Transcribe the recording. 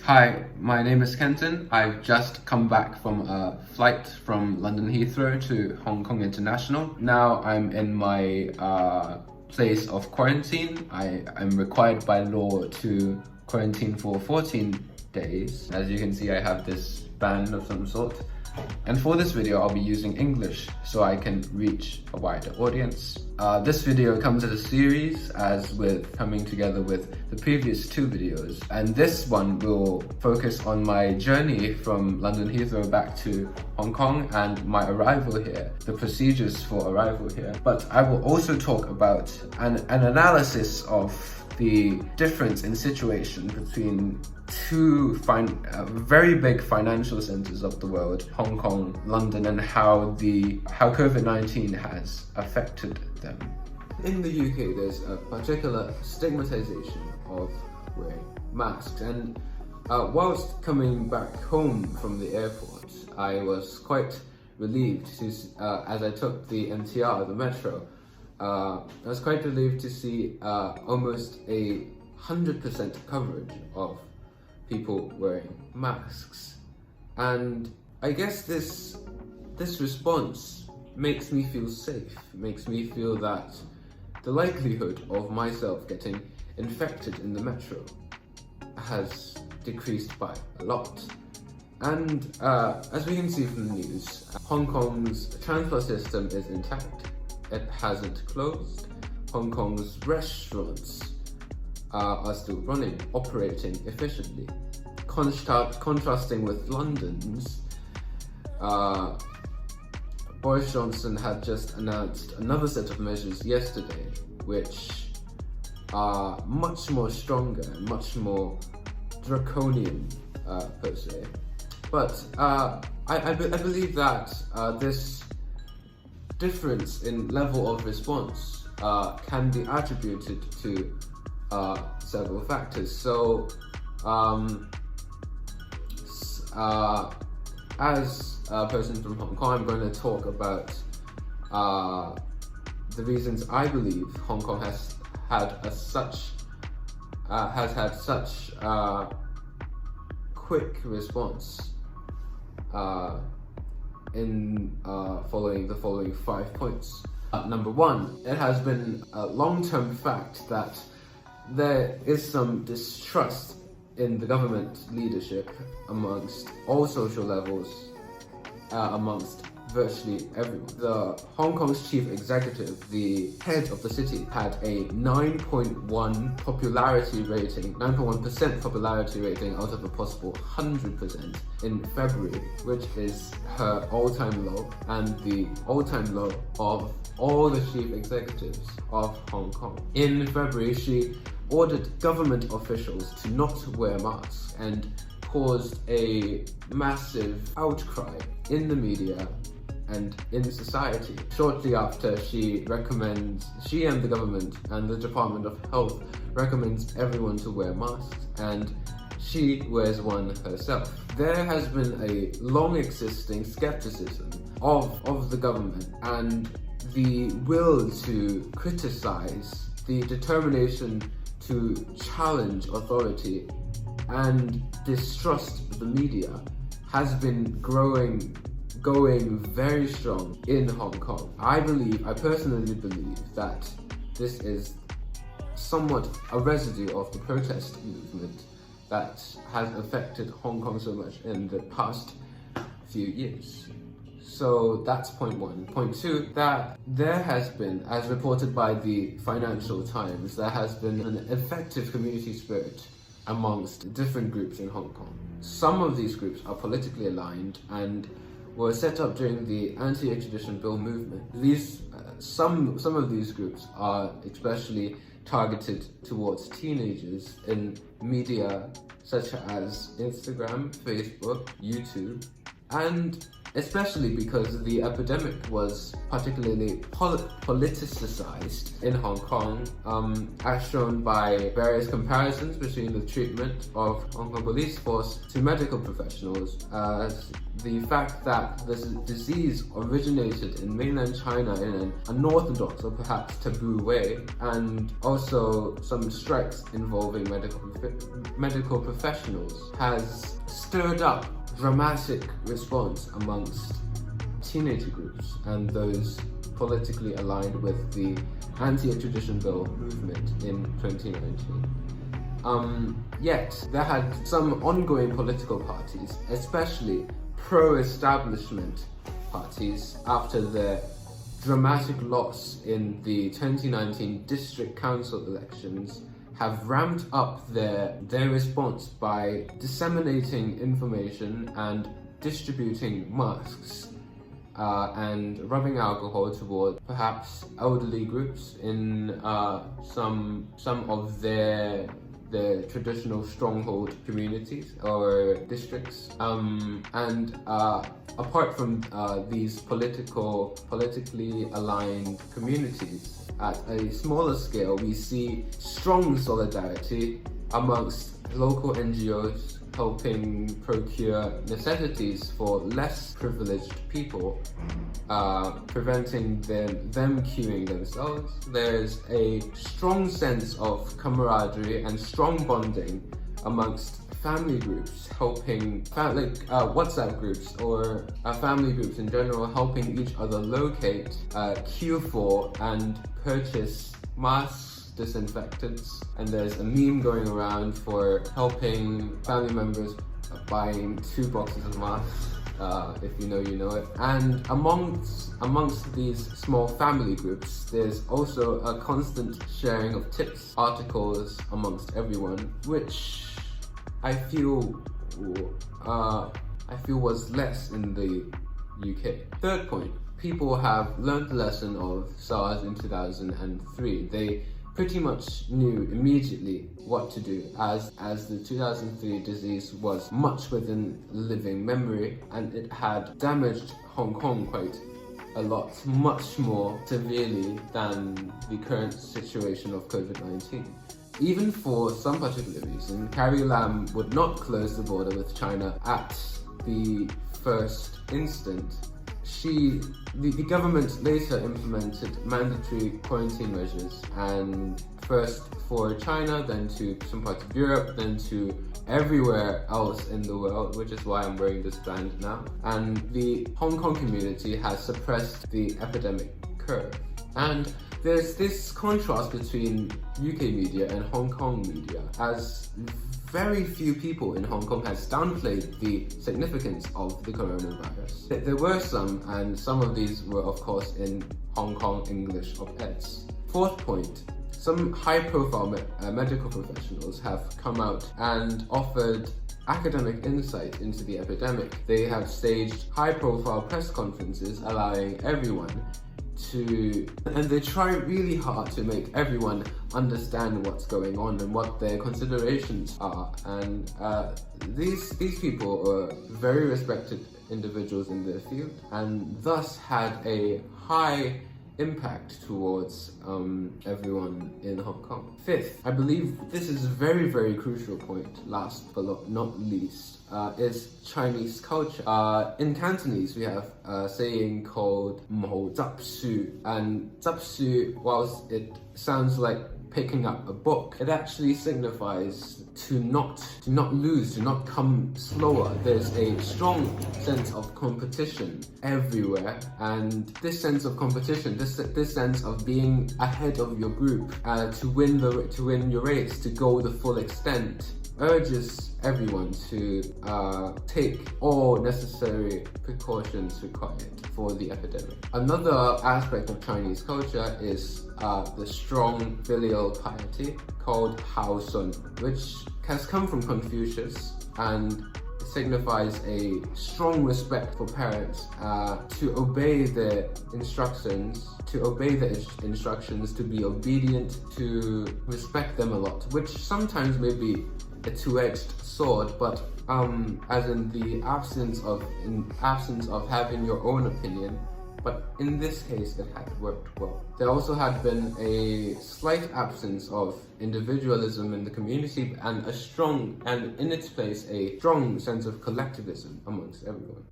Hi, my name is Kenton. I've just come back from a flight from London Heathrow to Hong Kong International. Now I'm in my place of quarantine. I am required by law to quarantine for 14 days. As you can see, I have this band of some sort. And for this video, I'll be using English so I can reach a wider audience. This video comes as a series, as with coming together with the previous two videos. And this one will focus on my journey from London Heathrow back to Hong Kong and my arrival here, the procedures for arrival here. But I will also talk about an analysis of the difference in situation between two very big financial centers of the world, Hong Kong, London, and how COVID-19 has affected them. In the UK, there's a particular stigmatization of wearing masks, and whilst coming back home from the airport, I was quite relieved to, as I took the MTR, the metro, I was quite relieved to see almost 100% coverage of people wearing masks. And I guess this response makes me feel safe, makes me feel that the likelihood of myself getting infected in the metro has decreased by a lot. And as we can see from the news, Hong Kong's transport system is intact. It hasn't closed. Hong Kong's restaurants are still running, operating efficiently. Contrasting with London's, Boris Johnson had just announced another set of measures yesterday, which are much more stronger, much more draconian per se. But I believe that this difference in level of response can be attributed to several factors. So, as a person from Hong Kong, I'm going to talk about the reasons I believe Hong Kong has had such quick response in following the following 5 points. Number one, it has been a long-term fact that there is some distrust in the government leadership amongst all social levels, amongst virtually everyone. The Hong Kong's chief executive, the head of the city, had a 9.1% popularity rating out of a possible 100% in February, which is her all-time low and the all-time low of all the chief executives of Hong Kong. In February, she ordered government officials to not wear masks and caused a massive outcry in the media and in society. Shortly after, she and the government and the Department of Health recommends everyone to wear masks, and she wears one herself. There has been a long existing skepticism of the government and the will to criticize, the determination to challenge authority and distrust the media has been going very strong in Hong Kong. I personally believe that this is somewhat a residue of the protest movement that has affected Hong Kong so much in the past few years. So that's point one. Point two, that there has been, as reported by the Financial Times, there has been an effective community spirit amongst different groups in Hong Kong. Some of these groups are politically aligned and were set up during the anti-extradition bill movement. Some of these groups are especially targeted towards teenagers in media such as Instagram, Facebook, YouTube, and especially because the epidemic was particularly politicized in Hong Kong, as shown by various comparisons between the treatment of Hong Kong police force to medical professionals, as the fact that this disease originated in mainland China in an unorthodox or perhaps taboo way, and also some strikes involving medical professionals, has stirred up dramatic response amongst teenager groups and those politically aligned with the anti-extradition bill movement in 2019. Yet, there had some ongoing political parties, especially pro-establishment parties, after their dramatic loss in the 2019 district council elections, have ramped up their response by disseminating information and distributing masks and rubbing alcohol toward perhaps elderly groups in some of their traditional stronghold communities or districts. And apart from these politically aligned communities, at a smaller scale, we see strong solidarity amongst local NGOs helping procure necessities for less privileged people, preventing them queuing themselves. There's a strong sense of camaraderie and strong bonding amongst family groups, helping WhatsApp groups or family groups in general, helping each other locate, queue for and purchase masks, disinfectants, and there's a meme going around for helping family members buying 2 boxes of masks. If you know, you know it. And amongst these small family groups, there's also a constant sharing of tips, articles amongst everyone, which I feel was less in the UK. Third point, people have learned the lesson of SARS in 2003. They pretty much knew immediately what to do, as the 2003 disease was much within living memory, and it had damaged Hong Kong quite a lot, much more severely than the current situation of COVID-19. Even for some particular reason, Carrie Lam would not close the border with China at the first instant. The government later implemented mandatory quarantine measures, and first for China, then to some parts of Europe, then to everywhere else in the world, which is why I'm wearing this band now. And the Hong Kong community has suppressed the epidemic curve. And there's this contrast between UK media and Hong Kong media, as very few people in Hong Kong has downplayed the significance of the coronavirus. There were some, and some of these were of course in Hong Kong English op-eds. Fourth point, some high-profile medical professionals have come out and offered academic insight into the epidemic. They have staged high-profile press conferences allowing everyone and they try really hard to make everyone understand what's going on and what their considerations are. And these people are very respected individuals in their field, and thus had a high impact towards everyone in Hong Kong. Fifth, I believe this is a very, very crucial point, last but not least, is Chinese culture. In Cantonese, we have a saying called "mo zap su," and "zap su," whilst it sounds like picking up a book, it actually signifies to not lose, to not come slower. There's a strong sense of competition everywhere, and this sense of competition, this sense of being ahead of your group, to win your race, to go the full extent, urges everyone to take all necessary precautions required for the epidemic. Another aspect of Chinese culture is the strong filial piety called Hao Sun, which has come from Confucius and signifies a strong respect for parents, to obey their instructions, to be obedient, to respect them a lot, which sometimes may be a two-edged sword, but as in the absence of having your own opinion. But in this case, it had worked well. There also had been a slight absence of individualism in the community and in its place, a strong sense of collectivism amongst everyone.